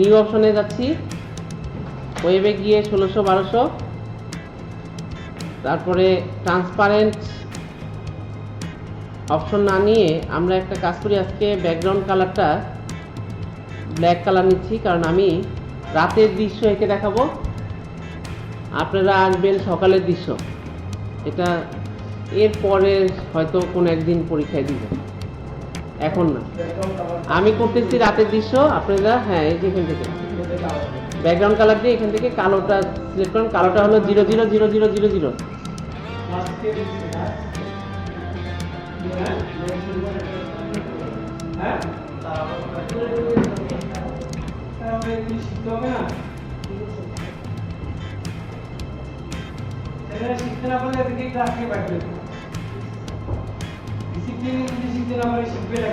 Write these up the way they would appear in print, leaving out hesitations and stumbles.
New অপশনে যাচ্ছি, ওয়েবে গিয়ে 1600-1200, তারপরে ট্রান্সপারেন্ট অপশন না নিয়ে আমরা একটা কাজ করি, আজকে ব্যাকগ্রাউন্ড কালারটা ব্ল্যাক কালার নিচ্ছি, কারণ আমি রাতের দৃশ্য এঁকে দেখাবো, আপনারা আসবেন সকালের দৃশ্য। এটা এরপরে হয়তো কোনো একদিন পরীক্ষায় দিব, এখন না। আমি করতেছি রাতের দৃশ্য, আপনারা হ্যাঁ এই যে এখান থেকে ব্যাকগ্রাউন্ড কালার দিয়ে এখান থেকে কালোটা সিলেক্ট করুন। কালোটা হলো 000000। শিখতে না পারলে এদিকে ক্লাসকে পাঠবে, ডিসিপ্লিন যদি শিখতে না পারে শিখবে না।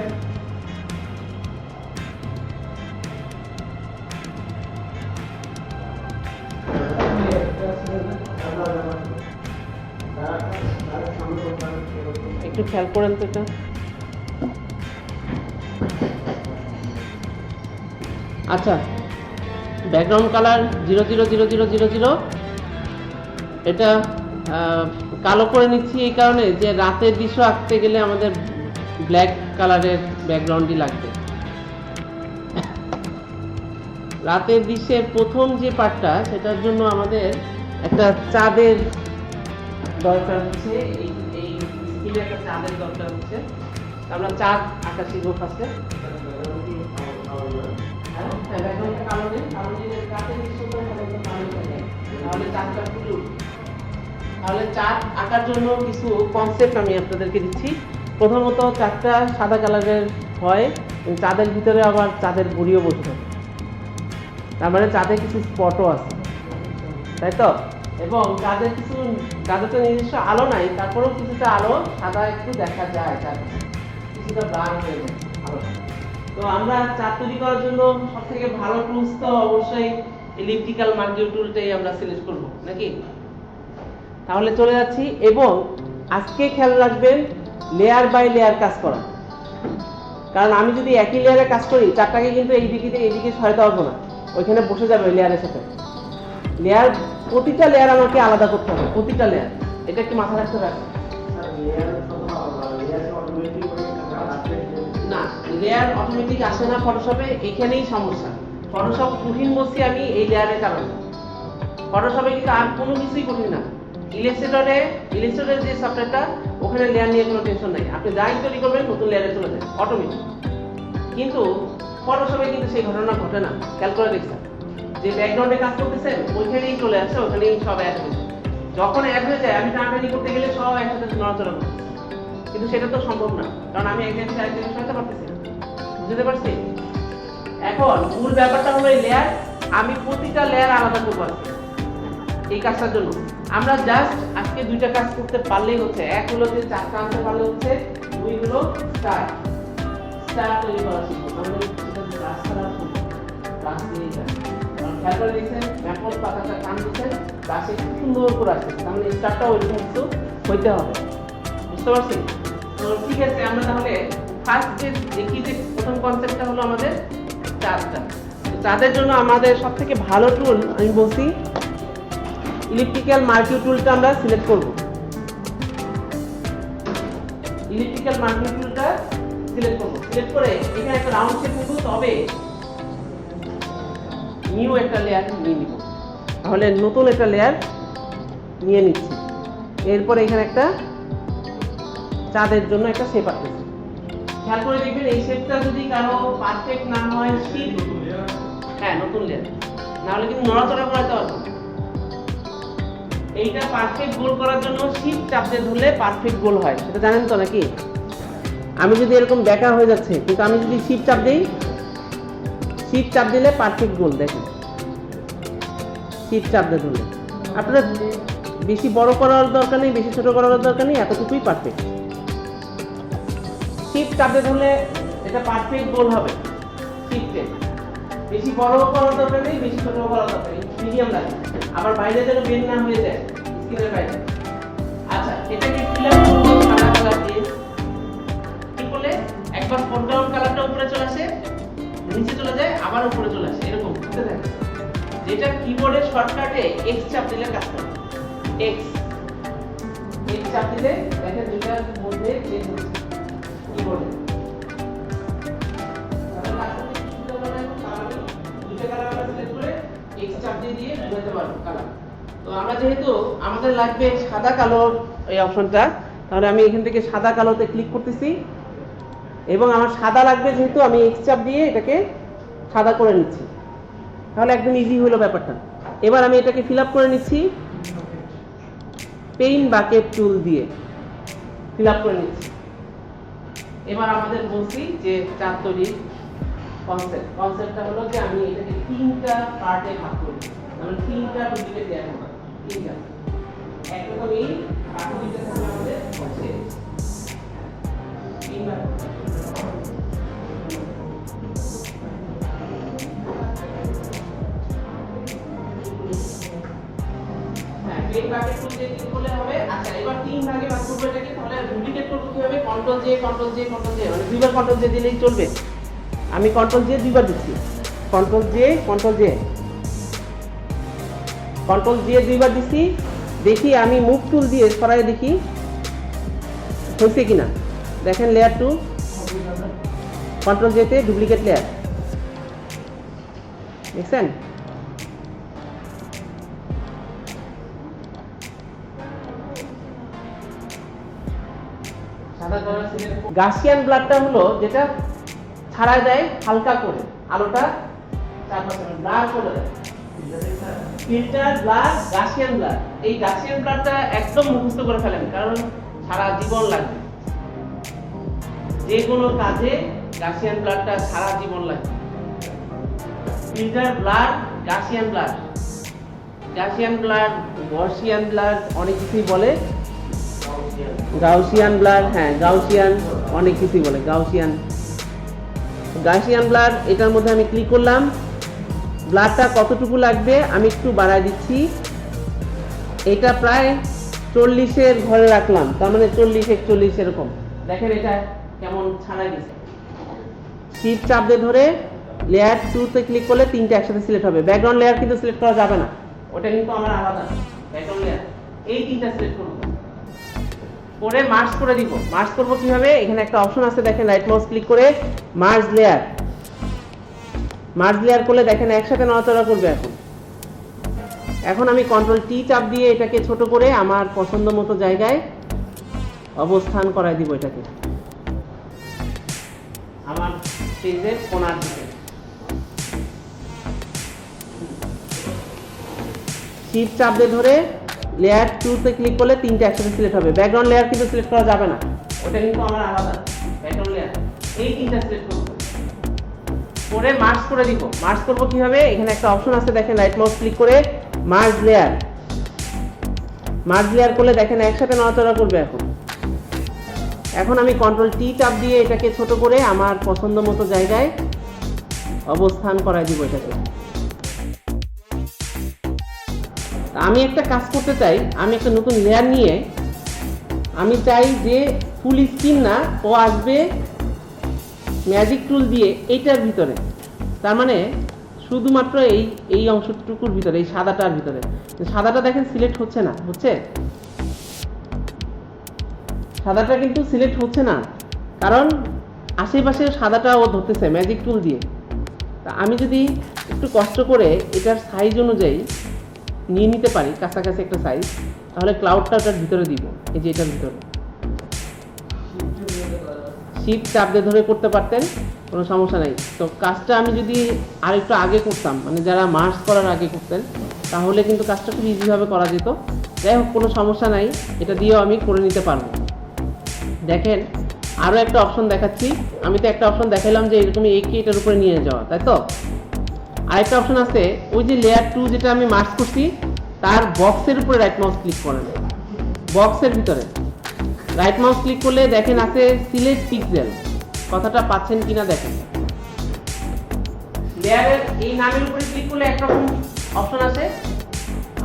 একটু খেয়াল করেন তো এটা। আচ্ছা, ব্যাকগ্রাউন্ড কালার 000000, এটা কালো করে নিচ্ছি এই কারণে যে রাতের দৃশ্য আঁকতে গেলে আমাদের ব্ল্যাক কালারের ব্যাকগ্রাউন্ডই লাগবে। রাতের দৃশ্যের প্রথম যে পার্টটা, সেটার জন্য আমাদের একটা চাঁদের দরকার হচ্ছে, এই স্ক্রিনে একটা চাঁদের দরকার হচ্ছে। আমরা চাঁদ আঁকা শিখবো ফার্স্টে। তাহলে চাঁদ আঁকার জন্য কিছু কনসেপ্ট আমি আপনাদেরকে দিচ্ছি। প্রথমত চাঁদটা সাদা কালারের হয়, চাঁদের ভিতরে আবার চাঁদের গুঁড়িও বসে, তার মানে চাঁদে কিছু স্পটও আছে, তাই তো? এবং চাঁদের তো নিজস্ব আলো নাই, তারপরেও কিছুটা আলো সাদা একটু দেখা যায়, কিছুটা ব্লার হয়ে যায় আলো। তো আমরা চাঁদ তৈরি করার জন্য সব থেকে ভালো টুলস তো অবশ্যই এলিপ্টিক্যাল মার্কিউ টুলটাই আমরা সিলেক্ট করব, নাকি? তাহলে চলে যাচ্ছি, এবং আজকে খেয়াল রাখবেন লেয়ার বাই লেয়ার কাজ করা, কারণ আমি যদি একই লেয়ারে কাজ করি চারটাকে কিন্তু এইদিকে সরাতে পারবো না, ওইখানে বসে যাবে লেয়ারের সাথে। প্রতিটা লেয়ার আমাকে আলাদা করতে হবে, প্রতিটা লেয়ার, এটা একটু মাথায় রাখতে হবে। না, লেয়ার অটোমেটিক আসে না ফটোশপে, এখানেই সমস্যা। ফটোশপ কঠিন বলছি আমি এই লেয়ারের কারণে। ফটোশপে কিন্তু আর কোনো কিছুই কঠিন না। ইলাস্ট্রেটরের যে সফটওয়্যারটা, ওখানে লেয়ার নিয়ে কোনো টেনশন নাই, আপনি যাই তৈরি করবেন নতুন লেয়ারে চলে যায় অটোমেটিক। কিন্তু ফটোশপে কিন্তু সেই ঘটনা ঘটে না। খেয়াল করে দেখছেন যে ব্যাকগ্রাউন্ডে কাজ করতেছেন, ওইখানেই চলে আসে, ওখানেই সব অ্যাড হয়ে যায়। যখন অ্যাড হয়ে যায় আমি টানাটানি করতে গেলে সব একসাথে নড়াচড়া করতে, কিন্তু সেটা তো সম্ভব না, কারণ আমি একজন থেকে আরেকজনের সরাতে পারতেছি না। বুঝতে পারছি? এখন মূল ব্যাপারটা হলো এই লেয়ার, আমি প্রতিটা লেয়ার আলাদা করবো আজকে এই কাজটার জন্য। আমরা জাস্ট আজকে দুইটা কাজ করতে পারলেই হচ্ছে। এক হলো যে চারটা আনতে পারলে হচ্ছে, দুই হলো স্টার তৈরি করা শিখবো। আমরা রাস্তাটা রাস দিয়ে যাই, খেয়াল করে দেখছেন ম্যাপল পাতাটা টান দিচ্ছেন, রাশে খুব সুন্দর করে আসছে, তাহলে স্টারটা ওইরকম কিছু হইতে হবে। বুঝতে পারছি? তো ঠিক আছে, আমরা তাহলে ফার্স্ট যে দেখি যে প্রথম কনসেপ্টটা হলো আমাদের চাঁদটা। চাঁদের জন্য আমাদের সব থেকে ভালো টুল আমি বলছি ইলেকট্রিক্যাল মার্কিউ টুলটা আমরা সিলেক্ট করব। ইলেকট্রিক্যাল মার্কিউ টুলটা সিলেক্ট করব, সিলেক্ট করে এখানে একটা রাউন্ড শেপ নেব, তবে নিউ একটা লেয়ার নিয়ে নিব। তাহলে নতুন একটা লেয়ার নিয়ে নিচ্ছি। এরপর এখানে একটা চাঁদের জন্য একটা শেপ আসছে। খেয়াল করে দেখবেন এই শেপটা যদি কারো পারফেক্ট না হয়, হ্যাঁ নতুন লেয়ার, না হলে কিন্তু নড়াচড়া করাতে পারবো। এইটা পারফেক্ট গোল করার জন্য শিফট চাপ দিয়ে ধরলে পারফেক্ট গোল হয়, সেটা জানেন তো নাকি? আমি যদি এরকম বেঁকা হয়ে যাচ্ছে, কিন্তু আমি যদি শিফট চাপ দিই, শিফট চাপ দিলে পারফেক্ট গোল। দেখেন শিফট চাপ দিয়ে ধরলে, আপনারা বেশি বড় করার দরকার নেই, বেশি ছোট করার দরকার নেই, এতটুকুই পারফেক্ট। শিফট চাপ দিয়ে ধরলে এটা পারফেক্ট গোল হবে। শিফটে বেশি বড় করার দরকার নেই, বেশি ছোট করার দরকার নেই, মিডিয়াম লাগে। আবার বাইরে যেন বের না হয়ে যায় স্ক্রিনের বাইরে। আচ্ছা, এটাকে ফিল আপ করব সাদা কালার দিয়ে। কি করলে একবার ফোরগ্রাউন্ড কালারটা উপরে চলে আসে, নিচে চলে যায়, আবার উপরে চলে আসে, এরকম ঘুরতে থাকে, যেটা কিবোর্ডের শর্টকাটে এক্স চাপ দিলে কাজ করে। এক্স চাপ দিলে দেখেন দুটার মধ্যে চেঞ্জ হচ্ছে কিবোর্ডে। তাহলে কাজ করতে কি সুবিধা হবে? আমি দুটো কালার আমরা সিলেক্ট করে এক্স চাপ দিয়ে বুঝাতে পারবো কালার। তো আমরা যেহেতু আমাদের লাগবে সাদা কালোর এই অপশনটা, তাহলে আমি এখান থেকে সাদা কালোতে ক্লিক করতেছি এবং আমার সাদা লাগবে যেহেতু আমি এক্স চাপ দিয়ে এটাকে সাদা করে নিচ্ছি। তাহলে একদম ইজি হলো ব্যাপারটা। এবার আমি এটাকে ফিল আপ করে নিচ্ছি পেইন্ট বাকেট টুল দিয়ে ফিল আপ করে নিচ্ছি। এবার আমাদের বলছি যে চাপ তৈরির কনসেপ্টটা হলো যে আমি এটাকে তিনটা পার্টে ভাগ করি, মানে তিনটা ডুপ্লিকেট লেয়ার হবে। তিনটা একরকম এই পার্ট দুইটা থাকবে আমাদের হচ্ছে তিনটা। হ্যাঁ, পেইন্ট বাকেট টুল দিয়ে ক্লিক করলে হবে। আচ্ছা, এবার তিন ভাগে ভাগ করব এটাকে। তাহলে ডুপ্লিকেট করব কিভাবে? কন্ট্রোল জে মানে দুইবার কন্ট্রোল জে দিলেই চলবে। আমি কন্ট্রোল জে দুইবার দিচ্ছি, কন্ট্রোল জে দুইবার দিচ্ছি। দেখি আমি মুভ টুল দিয়ে সরাই দেখি হয়েছে কিনা। দেখেন লেয়ার 2 কন্ট্রোল জে তে ডুপ্লিকেট লেয়ার দেখছেন। গাসিয়ান ব্লাডটা হলো যেটা ছাড়াই দেয় হালকা করে, আলোটা চারপাশে ব্লার করে দেয়। Filter blur, Gaussian blur. এই গাসিয়ান ব্লাডটা একদম মুখস্থ করে ফেলেন, কারণ সারা জীবন লাগবে যে কোনো কাজে। গাসিয়ান ব্লাডটা সারা জীবন লাগবে। Filter blur, Gaussian blur, Gaussian blur, অনেক কিছুই বলে। গাউসিয়ান ব্লাড, হ্যাঁ গাউসিয়ান, অনেক কিছুই বলে গাউসিয়ান ব্লাড। এটার মধ্যে আমি ক্লিক করলাম। ব্লাডটা কতটুকু লাগবে আমি একটু বাড়ায় দিচ্ছি। এটা প্রায় 40-এর ঘরে রাখলাম, তার মানে 40-41 এরকম। দেখেন এটা কেমন ছাড়াই গেছে। শিফট চাপ দিয়ে ধরে লেয়ার 2 তে ক্লিক করলে তিনটা একসাথে সিলেক্ট হবে। ব্যাকগ্রাউন্ড লেয়ার কিন্তু সিলেক্ট করা যাবে না, ওটা কিন্তু আমার আলাদা ব্যাকগ্রাউন্ড লেয়ার। এই তিনটা সিলেক্ট করব, করে মার্জ করে দিব। মার্জ করব কিভাবে? এখানে একটা অপশন আছে দেখেন, রাইট মাউস ক্লিক করে মার্জ লেয়ার করলে দেখেন একসাথে নড়াচড়া করবে। এখন আমি কন্ট্রোল টি চাপ দিয়ে এটাকে ছোট করে আমার পছন্দ মতো জায়গায় অবস্থান করাই দিব। এটাকে আমার পেজের কোণার দিকে শিফট চাপ দিয়ে ধরে লেয়ার 2 তে ক্লিক করলে তিনটা একসাথে সিলেক্ট হবে। ব্যাকগ্রাউন্ড লেয়ার কিন্তু সিলেক্ট করা যাবে না, ওটা কিন্তু আমার আলাদা ব্যাকগ্রাউন্ড লেয়ার। এই তিনটা সিলেক্ট করব, করে মার্জ করে দিব। মার্জ করব কিভাবে? এখানে একটা অপশন আছে দেখেন, রাইট মাউস ক্লিক করে মার্জ লেয়ার করলে দেখেন একসাথে নড়াচড়া করবে। এখন আমি কন্ট্রোল টি চাপ দিয়ে এটাকে ছোট করে আমার পছন্দ মতো জায়গায় অবস্থান করাই দিব। এটাকে আমি একটা কাজ করতে চাই, আমি একটা নতুন লেয়ার নিয়ে আমি চাই যে ফুল স্ক্রিন না, ও আসবে ম্যাজিক টুল দিয়ে এইটার ভিতরে। তার মানে শুধুমাত্র এই অংশটুকুর ভিতরে, এই সাদাটার ভিতরে। সাদাটা দেখেন সিলেক্ট হচ্ছে না, সাদাটা কিন্তু সিলেক্ট হচ্ছে না, কারণ আশেপাশে সাদাটা ও ধরতেছে ম্যাজিক টুল দিয়ে। তা আমি যদি একটু কষ্ট করে এটার সাইজ অনুযায়ী নিয়ে নিতে পারি, কাছাকাছি একটা সাইজ, তাহলে ক্লাউডটা ওটার ভিতরে দিব। এই যে এটার ভিতরে শিফট চাপ দিয়ে ধরে করতে পারতেন, কোনো সমস্যা নাই। তো কাজটা আমি যদি আরেকটু আগে করতাম, মানে যারা মার্জ করার আগে করতেন, তাহলে কিন্তু কাজটা খুব ইজিভাবে করা যেত। যাই হোক, কোনো সমস্যা নাই, এটা দিয়েও আমি করে নিতে পারবো। দেখেন আরও একটা অপশন দেখাচ্ছি। আমি তো একটা অপশন দেখাইলাম যে এরকমই একে এটার উপরে নিয়ে যাওয়া, তাই তো? আরেকটা অপশন আছে, ওই যে লেয়ার 2 যেটা আমি মার্জ করছি তার বক্সের উপরে রাইট মাউস ক্লিক করেন। বক্সের ভিতরে রাইট মাউস ক্লিক করলে দেখেন আছে সিলেক্ট পিক্সেল। কথাটা পাচ্ছেন কিনা দেখেন। লেয়ারের এই নামের উপরে ক্লিক করলে একরকম অপশন আসে,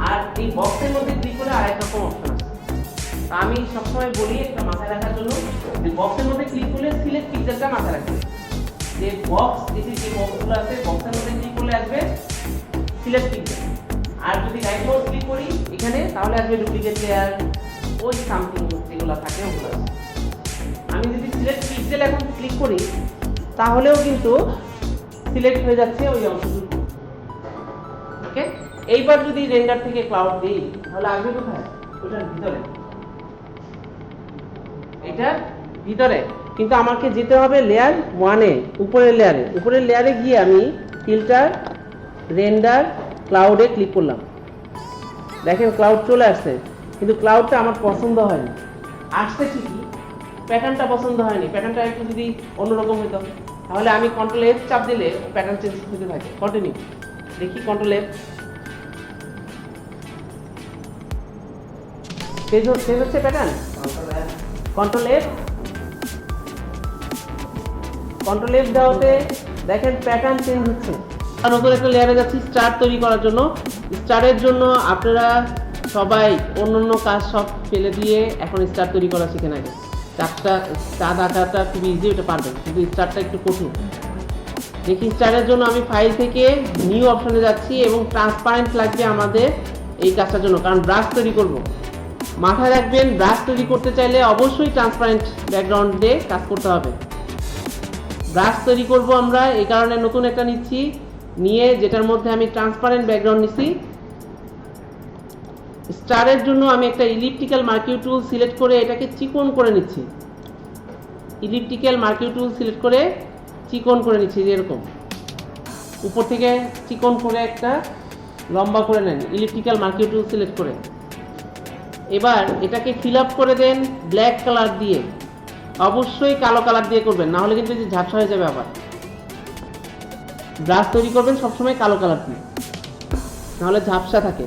আর এই বক্সের মধ্যে ক্লিক করলে আরেক রকম অপশন আসে। আমি সবসময় বলি একটা মাথায় রাখার জন্য, যে বক্সের মধ্যে ক্লিক করলে সিলেক্ট পিক্সেলটা মাথায় রাখবে। যে বক্স, এই যে বক্সগুলো আছে, বক্সের মধ্যে ক্লিক করলে আসবে সিলেক্ট ক্লিক দেন। আর যদি রাইট মাউস ক্লিক করি এখানে তাহলে আসবে ডুপ্লিকেট লেয়ার, ওই সামথিং যেগুলো থাকে ওগুলো আসবে। আমি যদি সিলেক্ট পিক্সেল এখন ক্লিক করি তাহলেও কিন্তু সিলেক্ট হয়ে যাচ্ছে ওই অংশটুকু। ওকে, এইবার যদি রেন্ডার থেকে ক্লাউড দিই তাহলে আসবে কোথায়? ওটার ভিতরে, এটার ভিতরে। কিন্তু আমাকে যেতে হবে লেয়ার 1 এ, উপরের লেয়ারে গিয়ে আমি ফিল্টার, রেন্ডার, ক্লাউডে ক্লিক করলাম। দেখেন ক্লাউড চলে আসছে, কিন্তু ক্লাউডটা আমার পছন্দ হয়নি। আসছে ঠিকই, প্যাটার্নটা পছন্দ হয়নি। প্যাটার্নটা একটু যদি অন্যরকম হতো তাহলে আমি কন্ট্রোল এফ চাপ দিলে প্যাটার্ন চেঞ্জ হতে থাকে। কন্টিনিউ দেখি, কন্ট্রোল এফ চেঞ্জ হচ্ছে প্যাটার্ন। কন্ট্রোল এফ দেওয়াতে দেখেন প্যাটার্ন চেঞ্জ হচ্ছে। আর নতুন একটা লেয়ারে যাচ্ছি স্টার তৈরি করার জন্য। স্টারের জন্য আপনারা সবাই অন্য কাজ সব ফেলে দিয়ে এখন স্টার তৈরি করা শিখে নেয়। চাঁদ আঁকাটা খুবই ইজি, ওটা পারবেন, কিন্তু স্টারটা একটু কঠিন। দেখি স্টারের জন্য আমি ফাইল থেকে নিউ অপশনে যাচ্ছি এবং ট্রান্সপারেন্ট লাগবে আমাদের এই কাজটার জন্য, কারণ ব্রাশ তৈরি করব। মাথায় রাখবেন ব্রাশ তৈরি করতে চাইলে অবশ্যই ট্রান্সপারেন্ট ব্যাকগ্রাউন্ডে কাজ করতে হবে। ব্রাশ তৈরি করব আমরা, এই কারণে নতুন একটা নিচ্ছি, নিয়ে যেটার মধ্যে আমি ট্রান্সপারেন্ট ব্যাকগ্রাউন্ড নিচ্ছি। স্টারের জন্য আমি একটা ইলিপ্টিক্যাল মার্কিউ টুল সিলেক্ট করে এটাকে চিকন করে নিচ্ছি। ইলিপ্টিক্যাল মার্কিউ টুল সিলেক্ট করে চিকন করে নিচ্ছি, যেরকম উপর থেকে চিকন করে একটা লম্বা করে নেন ইলিপ্টিক্যাল মার্কিউ টুল সিলেক্ট করে। এবার এটাকে ফিল আপ করে দেন ব্ল্যাক কালার দিয়ে, অবশ্যই কালো কালার দিয়ে করবেন, না হলে কিন্তু ঝাপসা হয়ে যাবে। আবার ব্রাশ তৈরি করবেন সবসময় কালো কালার দিয়ে, নাহলে ঝাপসা থাকে।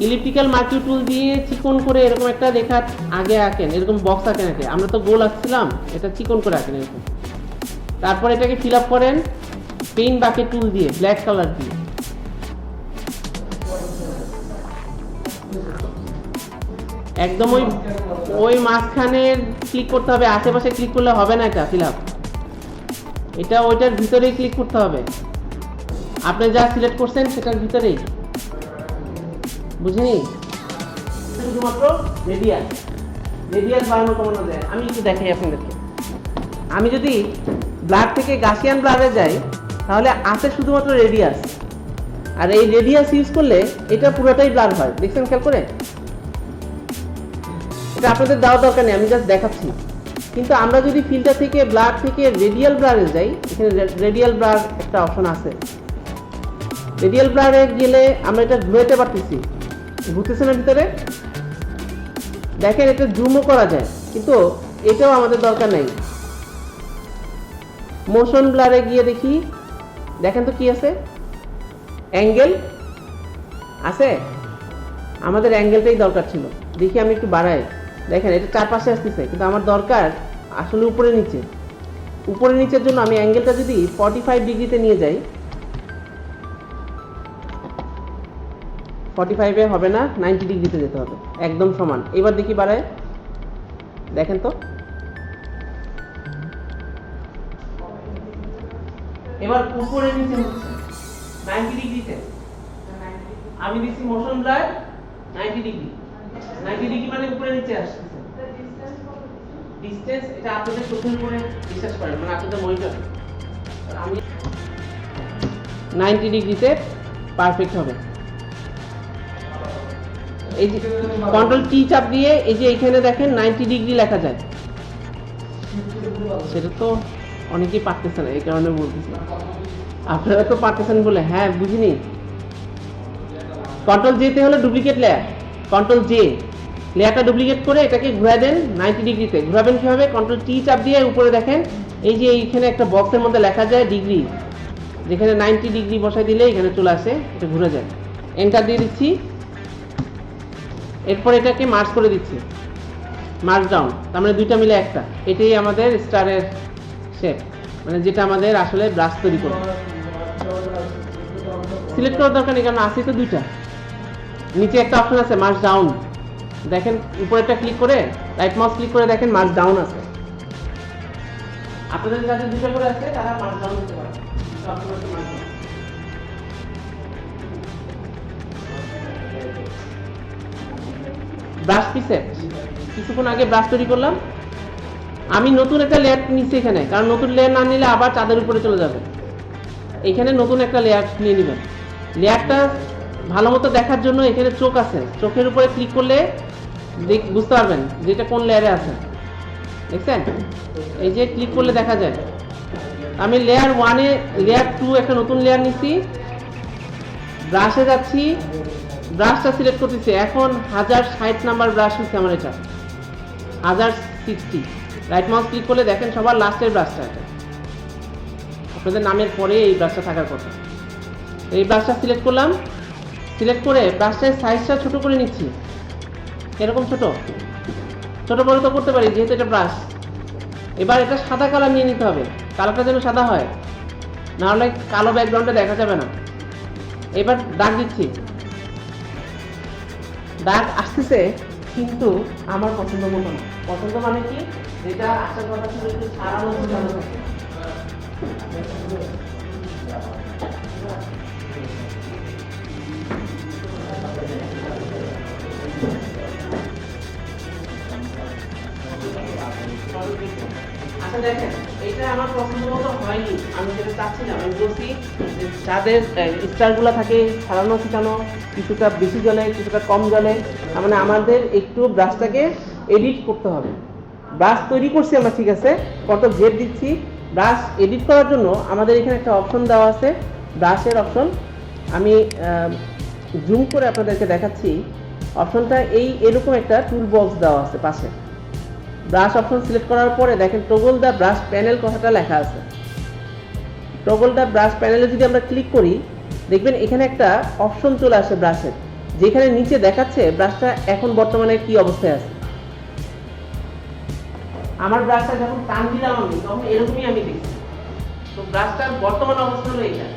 ইলিপ্টিক্যাল মার্কিউ টুল দিয়ে চিকন করে এরকম একটা রেখা আগে আঁকেন, এরকম বক্স আঁকেন আগে। আমরা তো গোল আঁকছিলাম, এটা চিকন করে আঁকেন এরকম। তারপর এটাকে ফিল আপ করেন পেইন বাকেট টুল দিয়ে ব্ল্যাক কালার দিয়ে। একদম ওই মাঝখানে ক্লিক করতে হবে, আশেপাশে ক্লিক করলে হবে না এটা ফিল আপ। এটা ওইটার ভিতরেই ক্লিক করতে হবে, আপনি যা সিলেক্ট করছেন সেটার ভিতরেই, বুঝেনি? শুধুমাত্র রেডিয়াস বাড়ানো কমানো যায়। আমি একটু দেখাই আপনাদেরকে। আমি যদি ব্লার থেকে গাসিয়ান ব্লারে যাই তাহলে আছে শুধুমাত্র রেডিয়াস, আর এই রেডিয়াস ইউজ করলে এটা পুরোটাই ব্লার হয়। দেখছেন খেয়াল করে? এটা আপনাদের দেওয়ার দরকার নেই, আমি জাস্ট দেখাচ্ছি। কিন্তু আমরা যদি ফিল্টার থেকে ব্লার থেকে রেডিয়াল ব্লারে যাই, এখানে রেডিয়াল ব্লার একটা অপশন আছে। রেডিয়াল ব্লারে গেলে আমরা এটা ঘুরাতে পারতেছি, ঘুরতেছে না ভিতরে? দেখেন এটা জুমও করা যায়, কিন্তু এটাও আমাদের দরকার নেই। মোশন ব্লারে গিয়ে দেখি, দেখেন তো কি আছে, অ্যাঙ্গেল আছে। আমাদের অ্যাঙ্গেলটাই দরকার ছিল। দেখি আমি একটু বাড়াই, দেখেন এটা চারপাশে আসতেছে, কিন্তু আমার দরকার আসলে উপরে নিচে। উপরে নিচের জন্য আমি অ্যাঙ্গেলটা যদি 45 ডিগ্রিতে নিয়ে যাই, 45-এ হবে না, 90 ডিগ্রিতে যেতে হবে, একদম সমান। এবার দেখি বাড়ায়, দেখেন তো। এবার উপরে নিচে হচ্ছে 90 ডিগ্রিতে। আমি দিচ্ছি মোশন ব্লার 90 ডিগ্রি। 90 ডিগ্রি মানে উপরে নিচে আসছে। ডিসটেন্স এটা আপনাদের চোখের উপরে বিশ্বাস করেন, মানে আপনাদের মনিটর। আমি 90 ডিগ্রিতে পারফেক্ট হবে। এই যে কন্ট্রোল টি চাপ দিয়ে এই যে এখানে দেখেন 90 ডিগ্রি লেখা যায়, সেটা তো অনেকেই পারতেছে না, এই কারণে বলতেছি। আপনারা তো পারতেছেন বলে, হ্যাঁ বুঝিনি। কন্ট্রোল জেতে হলো ডুপ্লিকেট লেয়ার, কন্ট্রোল জে লেয়ারটা ডুপ্লিকেট করে এটাকে ঘুরায় দেন 90 ডিগ্রিতে। ঘুরাবেন কিভাবে? কন্ট্রোল টি চাপ দিয়ে উপরে দেখেন এই যে এইখানে একটা বক্সের মধ্যে লেখা যায় ডিগ্রি, যেখানে 90 ডিগ্রি বসাই দিলে এখানে চলে আসে, এটা ঘুরে যায়। এন্টার দিয়ে দিচ্ছি, এরপর এটাকে মার্জ করে দিচ্ছি, মার্জ ডাউন, তার মানে দুইটা মিলে একটা। এটাই আমাদের স্টারের শেপ, মানে যেটা আমাদের আসলে ব্রাশ তৈরি করবে। সিলেক্ট করার দরকার নেই, কারণ আছে তো দুইটা। নিচে একটা অপশন আছে মার্জ ডাউন, দেখেন উপরেরটা ক্লিক করে রাইট মাউস ক্লিক করে দেখেন মার্জ ডাউন আছে। আপনাদের যাদের দুটো করে আছে তারা মার্জ ডাউন করতে পারে। ব্রাশ প্রিসেট, কিছুক্ষণ আগে ব্রাশ তৈরি করলাম। আমি নতুন একটা লেয়ার নিচ্ছি এখানে, কারণ নতুন লেয়ার না নিলে আবার চাঁদের উপরে চলে যাবে। এখানে নতুন একটা লেয়ার নিয়ে নেবেন। লেয়ারটা ভালো মতো দেখার জন্য এখানে চোখ আছে, চোখের উপরে ক্লিক করলে বুঝতে পারবেন যে এটা কোন লেয়ারে আছে। দেখছেন, এই যে ক্লিক করলে দেখা যায়। আমি লেয়ার 1-এ, লেয়ার 2 একটা নতুন লেয়ার নিচ্ছি, ব্রাশে যাচ্ছি, ব্রাশটা সিলেক্ট করতেছি। এখন 1060 নাম্বার ব্রাশ হচ্ছে আমার, এটা 1060। রাইট মাউস ক্লিক করলে দেখেন সবার লাস্টের ব্রাশটা, এটা আপনাদের নামের পরে এই ব্রাশটা থাকার কথা। এই ব্রাশটা সিলেক্ট করলাম, সিলেক্ট করে ব্রাশটার সাইজটা ছোট করে নিচ্ছি। এরকম ছোট ছোট বড় তো করতে পারি, যেহেতু এটা ব্রাশ। এবার এটা সাদা কালার নিয়ে নিতে হবে, কালারটা যেন সাদা হয়, নাহলে কালো ব্যাকগ্রাউন্ডে দেখা যাবে না। এবার দাগ দিচ্ছি, দাগ আসতেছে, কিন্তু আমার পছন্দ মতো না। পছন্দ মানে কি, যেটা আসার কথা ছিল একটু ছাড়ানো ঝুলানো থাকে। আচ্ছা দেখেন, এটা আমার পছন্দ মতো হয়নি, আমি যেটা চাচ্ছিলাম। আমি বলছি যাদের স্টারগুলো থাকে ছাড়ানো ছিটানো, কিছুটা বেশি জলে কিছুটা কম জলে, তার মানে আমাদের একটু ব্রাশটাকে এডিট করতে হবে। ব্রাশ তৈরি করছি আমরা, ঠিক আছে, কত জেড দিচ্ছি। ব্রাশ এডিট করার জন্য আমাদের এখানে একটা অপশন দেওয়া আছে, ব্রাশের অপশন। আমি জুম করে আপনাদেরকে দেখাচ্ছি। অপশনটা এরকম একটা টুল বক্স দেওয়া আছে পাশে। ব্রাশ অপশন সিলেক্ট করার পরে দেখেন টগল দ্য ব্রাশ প্যানেল কথাটা লেখা আছে। টগল দ্য ব্রাশ প্যানেলে যদি আমরা ক্লিক করি, দেখবেন এখানে একটা অপশন চলে আসে ব্রাশের, যেখানে নিচে দেখাচ্ছে ব্রাশটা এখন বর্তমানে কি অবস্থায় আছে। আমার ব্রাশটা যখন টান দিলাম আমি, তখন এরকমই আমি দেখছি। তো ব্রাশটার বর্তমান অবস্থা হলো এটা।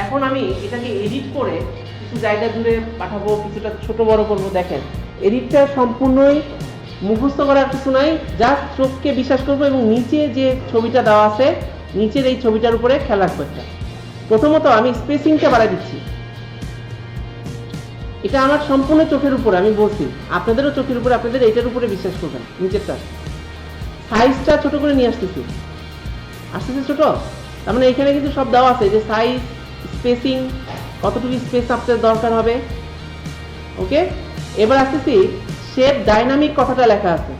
এখন আমি এটাকে এডিট করে কিছু জায়গা জুড়ে পাঠাবো, কিছুটা ছোট বড় করবো। দেখেন, এডিটটা সম্পূর্ণই মুখস্থ করার কিছু নাই, জাস্ট চোখকে বিশ্বাস করবো এবং নিচে যে ছবিটা দেওয়া আছে, নিচের এই ছবিটার উপরে খেয়াল রাখবো। একটা প্রথমত আমি স্পেসিংটা বাড়াই দিচ্ছি। এটা আমার সম্পূর্ণ চোখের উপরে, আমি বলছি আপনাদেরও চোখের উপরে, আপনাদের এটার উপরে বিশ্বাস করবেন। নিচেরটা সাইজটা ছোট করে নিয়ে আসতেছি, আসতেছে ছোট, তার মানে এখানে কিন্তু সব দেওয়া আছে, যে সাইজ, স্পেসিং, কতটুকু স্পেস আপনাদের দরকার হবে। ওকে, এবার আসতেছি শেপ ডাইনামিক কথাটা লেখা আছে।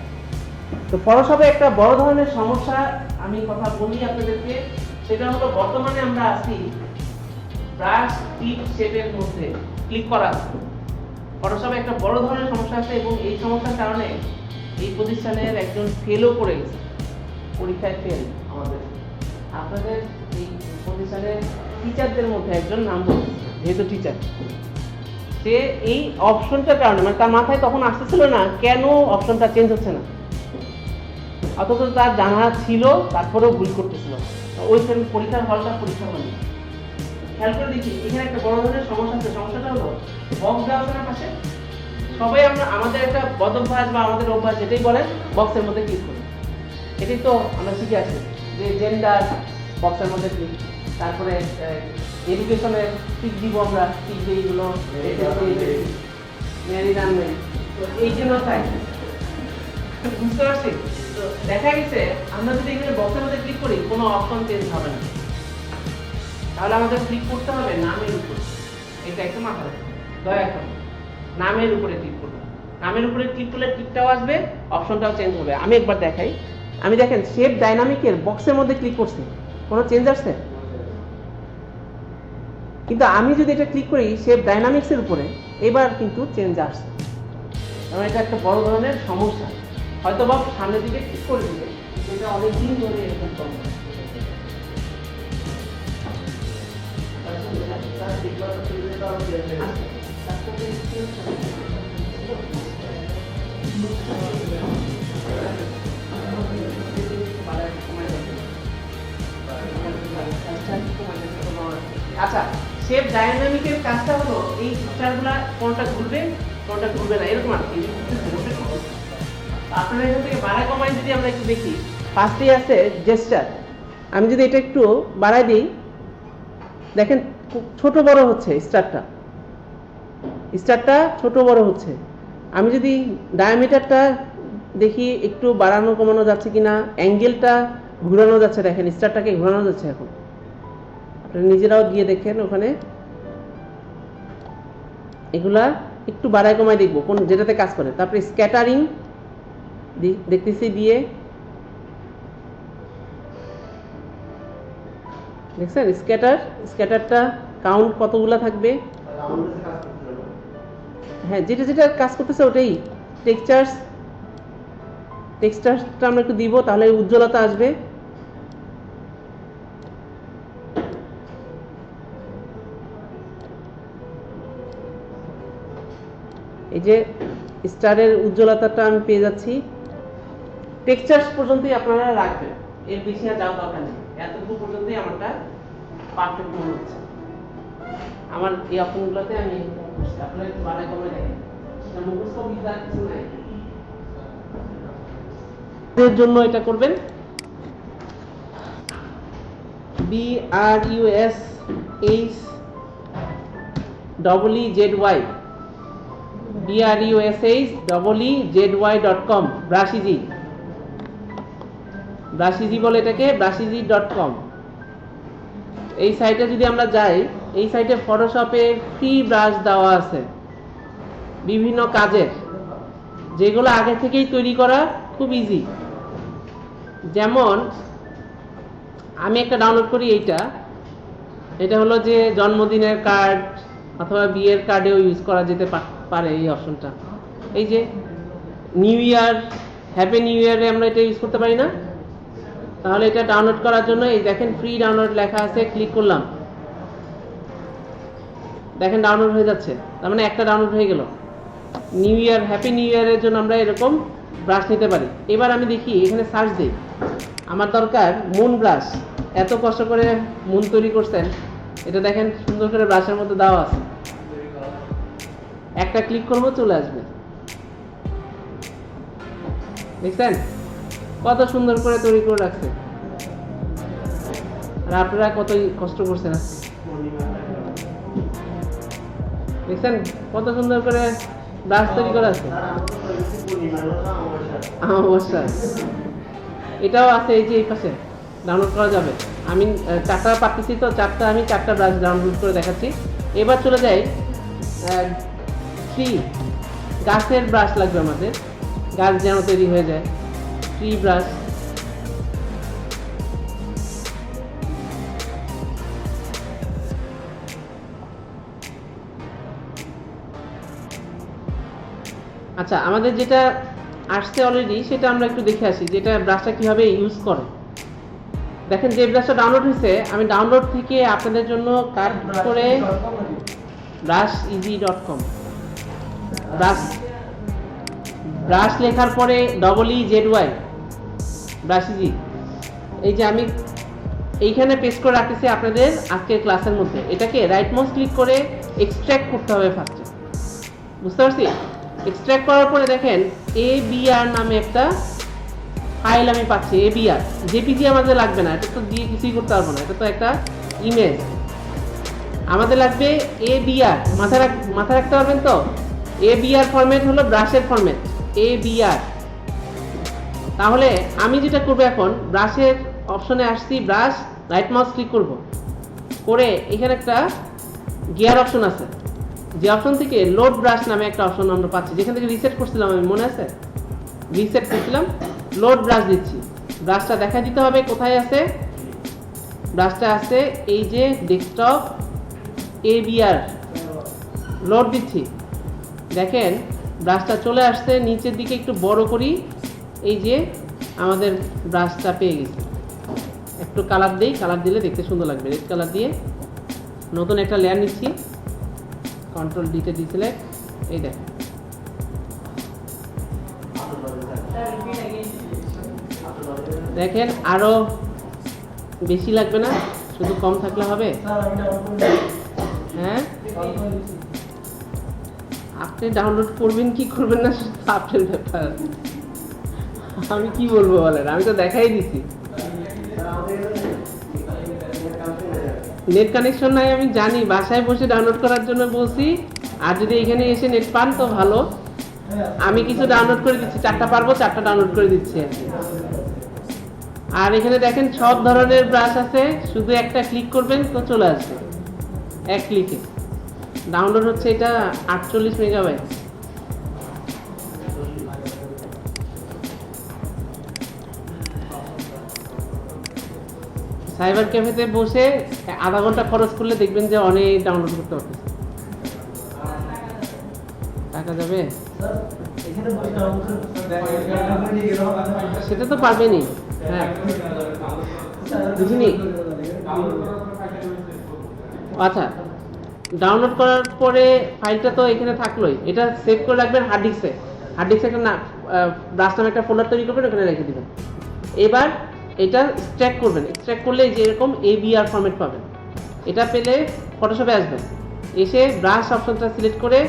তো ফটোশপে একটা বড় ধরনের সমস্যা আমি কথা বলি আপনাদেরকে, সেটা হলো বর্তমানে আমরা আছি ব্রাশ টিপ শেপের মধ্যে ক্লিক করা। ফটোশপে একটা বড় ধরনের সমস্যা আছে, এবং এই সমস্যার কারণে এই প্রতিষ্ঠানের একজন ফেলও করে গেছে, পরীক্ষায় ফেল। আমাদের আপনাদের এই প্রতিষ্ঠানের টিচারদের মধ্যে একজন নাম বলছে, যেহেতু টিচার, সে এই অপশনটার কারণে, মানে তার মাথায় তখন আসতেছিল না কেন অপশনটা চেঞ্জ হচ্ছে না, অথচ তার জানা ছিল, তারপরেও ভুল করতেছিল। ওই পরীক্ষার হলটা পরীক্ষা হয়নি। খেয়াল করে দেখি, এখানে একটা বড় ধরনের সমস্যা আছে। সমস্যাটা হলো বক্স দেওয়া আছে না পাশে, সবাই আমরা আমাদের একটা বদভ্যাস বা আমাদের অভ্যাস, যেটাই বলেন বক্সের মধ্যে ক্লিক করি। এটাই তো আমরা শিখে আসি, যে জেন্ডার বক্সের মধ্যে ক্লিক, তারপরে এডুকেশনের টিক দিব, আমরা টিক দিই এইগুলো, ম্যারিড আনম্যারিড, এই জন্য তাই বুঝতে পারছি। তো দেখা গেছে আমরা যদি এখানে বক্সের মধ্যে ক্লিক করি, কোনো অপশন চেঞ্জ হবে না, তাহলে আমাদের ক্লিক করতে হবে নামের উপর। এটা একটু মাথায় রাখবেন, দয়া করে নামের উপরে ক্লিক করবেন। নামের উপরে ক্লিক করলে টিকটাও আসবে, অপশনটাও চেঞ্জ হবে। আমি একবার দেখাই। আমি দেখেন শেপ ডাইনামিকের বক্সের মধ্যে ক্লিক করছি, কোনো চেঞ্জ আসছে? কিন্তু আমি যদি এটা ক্লিক করি শেপ ডাইনামিক্সের উপরে, এবার কিন্তু চেঞ্জ আসছে। কারণ এটা একটা বড় ধরনের সমস্যা। হয়তো বা সামনের দিকে ক্লিক করে দিবে, এটা অনেকদিন ধরে এরকম সমস্যা। আচ্ছা, শেপ ডাইনামিকের কাজটা হলো এই স্টারগুলা কোনটা ঘুরবে কোনটা ঘুরবে না, এরকম আর কি। আপনারা এখান থেকে বাড়ায় কমায় যদি আমরা একটু দেখি, ফার্স্টেই আছে জেস্টার। আমি যদি এটা একটু বাড়াই দিই, দেখেন ছোট বড় হচ্ছে স্টারটা ছোট বড় হচ্ছে। আমি যদি ডায়ামিটারটা দেখি একটু বাড়ানো কমানো যাচ্ছে কিনা, অ্যাঙ্গেলটা ঘোরানো যাচ্ছে, দেখেন স্টারটাকে ঘোরানো যাচ্ছে। এখন আপনারা নিজেরাও গিয়ে দেখেন ওখানে, এগুলা একটু বাড়ায় কমায় দেখবো কোন যেটাতে কাজ করে। তারপরে স্ক্যাটারিং দেখতেছি দিয়ে, দেখছেন স্ক্যাটারটা কাউন্ট কতগুলা থাকবে। হ্যাঁ, যেটা যেটা কাজ করতেছে ওটাই। টেক্সচারটা আমরা একটু দিব, তাহলে উজ্জ্বলতা আসবে। এই যে স্টারের উজ্জ্বলতাটা আমি পেয়ে যাচ্ছি। টেক্সচার পর্যন্তই আপনারা রাখবেন, এর বেশি আর যাওয়ার দরকার নেই। এতটুকু পর্যন্তই আমারটা পারফেক্ট মনে হচ্ছে। আমার এই অপশনগুলোতে আমি আপনারা একটু বাড়ায় কমে দেখেন, মুখস্থ বিদ্যা কিছু নাই। এর জন্য এটা করবেন BRUSHEEZY BRUSHEEZY.com ব্রাশিজি বলে এটাকে, brushizy.com। এই সাইটে যদি আমরা যাই, এই সাইটে ফটোশপে ফ্রি ব্রাশ দেওয়া আছে বিভিন্ন কাজের, যেগুলো আগে থেকেই তৈরি করা, খুব ইজি। যেমন আমি একটা ডাউনলোড করি, এটা হলো যে জন্মদিনের কার্ড অথবা বিয়ের কার্ডেও ইউজ করা যেতে পারে এই অপশনটা। এই যে নিউ ইয়ার, হ্যাপি নিউ ইয়ারে আমরা এটা ইউজ করতে পারি না? তাহলে এটা ডাউনলোড করার জন্য এই দেখেন ফ্রি ডাউনলোড লেখা আছে, ক্লিক করলাম, দেখেন ডাউনলোড হয়ে যাচ্ছে। তার মানে একটা ডাউনলোড হয়ে গেল। নিউ ইয়ার, হ্যাপি নিউ ইয়ারের জন্য আমরা এরকম ব্রাশ নিতে পারি। এবার আমি দেখি এখানে সার্চ দিই, আমার দরকার মুন ব্রাশ। এত কষ্ট করে মুন তৈরি করছেন, এটা দেখেন সুন্দর করে ব্রাশের মধ্যে দেওয়া আছে। একটা ক্লিক করবো, চলে আসবে। দেখছেন কত সুন্দর করে তৈরি করে রাখছে, আর আপনারা কত কষ্ট করছেন। দেখছেন কত সুন্দর করে ব্রাশ তৈরি করা আছে। অবশ্যই এটাও আছে, এই যে এই পাশে ডাউনলোড করা যাবে। আমি চারটা পাচ্ছি, তো আমি চারটা ব্রাশ ডাউনলোড করে দেখাচ্ছি। এবার চলে যাই, ট্রি গাছের ব্রাশ লাগবে আমাদের, গাছ যেন তৈরি হয়ে যায়। ট্রি ব্রাশ, আচ্ছা আমাদের যেটা আসছে অলরেডি সেটা আমরা একটু দেখে আসি, যেটা ব্রাশটা কিভাবে ইউজ করে। দেখেন যে ব্রাশটা ডাউনলোড হয়েছে, আমি ডাউনলোড থেকে আপনাদের জন্য কাট করে brusheasy.com, ব্রাশ লেখার পরে EEZY brusheasy, এই যে আমি এইখানে পেস্ট করে রাখতেছি আপনাদের আজকের ক্লাসের মধ্যে। এটাকে রাইট মাউস ক্লিক করে এক্সট্রাক্ট করতে হবে ফার্স্টে, বুঝতে পারছি? এক্সট্রাক্ট করার পরে দেখেন ABR নামে একটা ফাইল আমি পাচ্ছি। ABR জেপিজি আমাদের লাগবে না, এটা তো দিয়ে কিছুই করতে পারবো না, এটা তো একটা ইমেজ। আমাদের লাগবে ABR, মাথায় রাখতে পারবেন তো? ABR ফরম্যাট হলো ব্রাশের ফরম্যাট, ABR। তাহলে আমি যেটা করবো, এখন ব্রাশের অপশনে আসছি, ব্রাশ রাইট মাউস ক্লিক করব, করে এখানে একটা গিয়ার অপশন আছে, যে অপশন থেকে লোড ব্রাশ নামে একটা অপশন আমরা পাচ্ছি, যেখান থেকে রিসেট করছিলাম, আমি মনে আছে রিসেট করছিলাম, লোড ব্রাশ দিচ্ছি। ব্রাশটা দেখা দিতে হবে কোথায় আছে, ব্রাশটা আছে এই যে ডেস্কটপ, ABR লোড দিচ্ছি। দেখেন ব্রাশটা চলে আসছে, নিচের দিকে একটু বড় করি, এই যে আমাদের ব্রাশটা পেয়ে গেছি। একটু কালার দিই, কালার দিলে দেখতে সুন্দর লাগবে। রেড কালার দিয়ে নতুন একটা লেয়ার নিচ্ছি, কন্ট্রোল ডিতে দিয়েছিলে, এই দেখেন দেখেন আরো বেশি লাগবে না, শুধু কম থাকলে হবে। হ্যাঁ, আপনি ডাউনলোড করবেন কি করবেন না সেটা আপনার ব্যাপার, আমি কি বলবো বলেন, আমি তো দেখাই দিছি। নেট কানেকশন নাই আমি জানি, বাসায় বসে ডাউনলোড করার জন্য বলছি, আর যদি এখানে এসে নেট পান তো ভালো, আমি কিছু ডাউনলোড করে দিচ্ছি, 4টা পারবো 4টা ডাউনলোড করে দিচ্ছি আর কি। আর এখানে দেখেন সব ধরনের ব্রাশ আছে, শুধু একটা ক্লিক করবেন তো চলে আসবে এক ক্লিকে। ডাউনলোড হচ্ছে এটা 48 মেগাবাইট। সাইবার ক্যাফেতে বসে আধা ঘন্টা খরচ করলে দেখবেন যে অনেক ডাউনলোড করতে পারতেছে। টাকা যাবে সেটা তো পারবেনি। হ্যাঁ বুঝিনি। আচ্ছা, ডাউনলোড করার পরে ফাইলটা তো এখানে থাকলোই, এটা সেভ করে রাখবেন হার্ড ডিস্কে। হার্ড ডিস্কে একটা ব্রাশ নামে একটা ফোল্ডার তৈরি করবেন, ওখানে রেখে দিবেন। এবার এটা এক্সট্র্যাক্ট করবেন, এক্সট্র্যাক্ট করলে যে এরকম ABR ফরম্যাট পাবেন। এটা পেলে ফটোশপে আসবেন, এসে ব্রাশ অপশনটা সিলেক্ট করে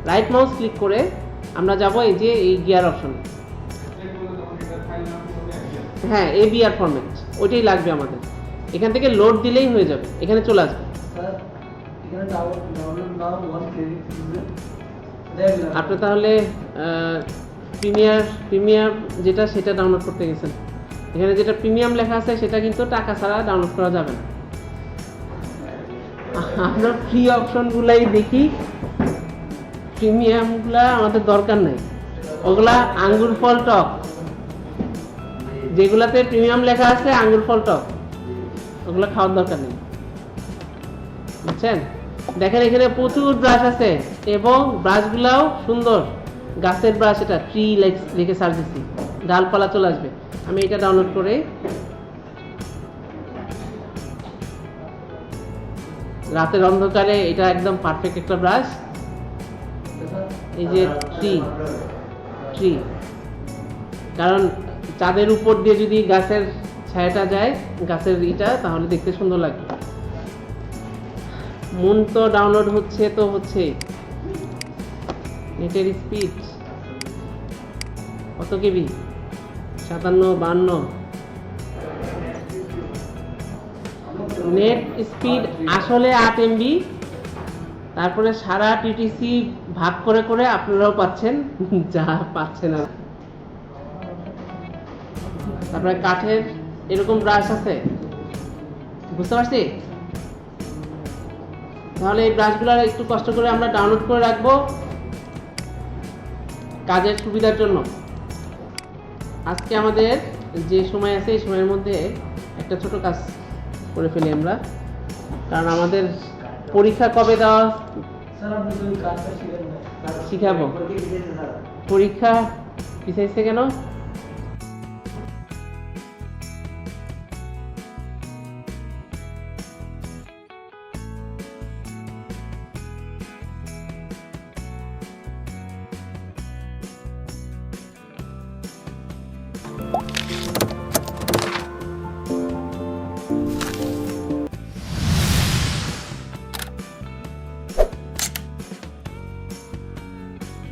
রাইট মাউস ক্লিক করে আমরা যাব এই যে এই গিয়ার অপশনে। হ্যাঁ ABR ফরম্যাট ওইটাই লাগবে আমাদের। এখান থেকে লোড দিলেই হয়ে যাবে, এখানে চলে আসবে। আপনি তাহলে প্রিমিয়ার যেটা সেটা ডাউনলোড করতে গেছেন। এখানে যেটা প্রিমিয়াম লেখা আছে সেটা কিন্তু টাকা ছাড়া ডাউনলোড করা যাবে না। আমরা ফ্রি অপশনগুলাই দেখি, প্রিমিয়ামগুলা আমাদের দরকার নাই। ওগুলা আঙ্গুর ফল টক, যেগুলাতে প্রিমিয়াম লেখা আছে আঙ্গুর ফল টক, ওগুলো খাওয়ার দরকার নেই, বুঝছেন? দেখেন এখানে প্রচুর ব্রাশ আছে এবং ব্রাশগুলাও সুন্দর, গাছের ব্রাশ। এটা ট্রি লিখে সার্চ দিচ্ছি, ডালপালা চলে আসবে। আমি এটা ডাউনলোড করে রাতের অন্ধকারে, এটা একদম পারফেক্ট একটা ব্রাশ। এই যে ট্রি, কারণ চাঁদের উপর দিয়ে যদি গাছের ছায়াটা যায়, গাছের ইটা, তাহলে দেখতে সুন্দর লাগবে। মুন তো ডাউনলোড হচ্ছে তো হচ্ছে। নেটের স্পিড কত কেবি? 57-52। নেট স্পিড আসলে 8 MB। তারপরে সারা টিটিসি ভাগ করে করে আপনারাও পাচ্ছেন, যা পাচ্ছে না। তারপরে কাঠের এরকম ব্রাশ আছে, বুঝতে পারছি? তাহলে এই ব্রাশগুলো একটু কষ্ট করে আমরা ডাউনলোড করে রাখবো কাজের সুবিধার জন্য। আজকে আমাদের যে সময় আছে এই সময়ের মধ্যে একটা ছোট কাজ করে ফেলি আমরা, কারণ আমাদের পরীক্ষা কবে দেওয়া শিখাবো। পরীক্ষা পিছাইছে কেন?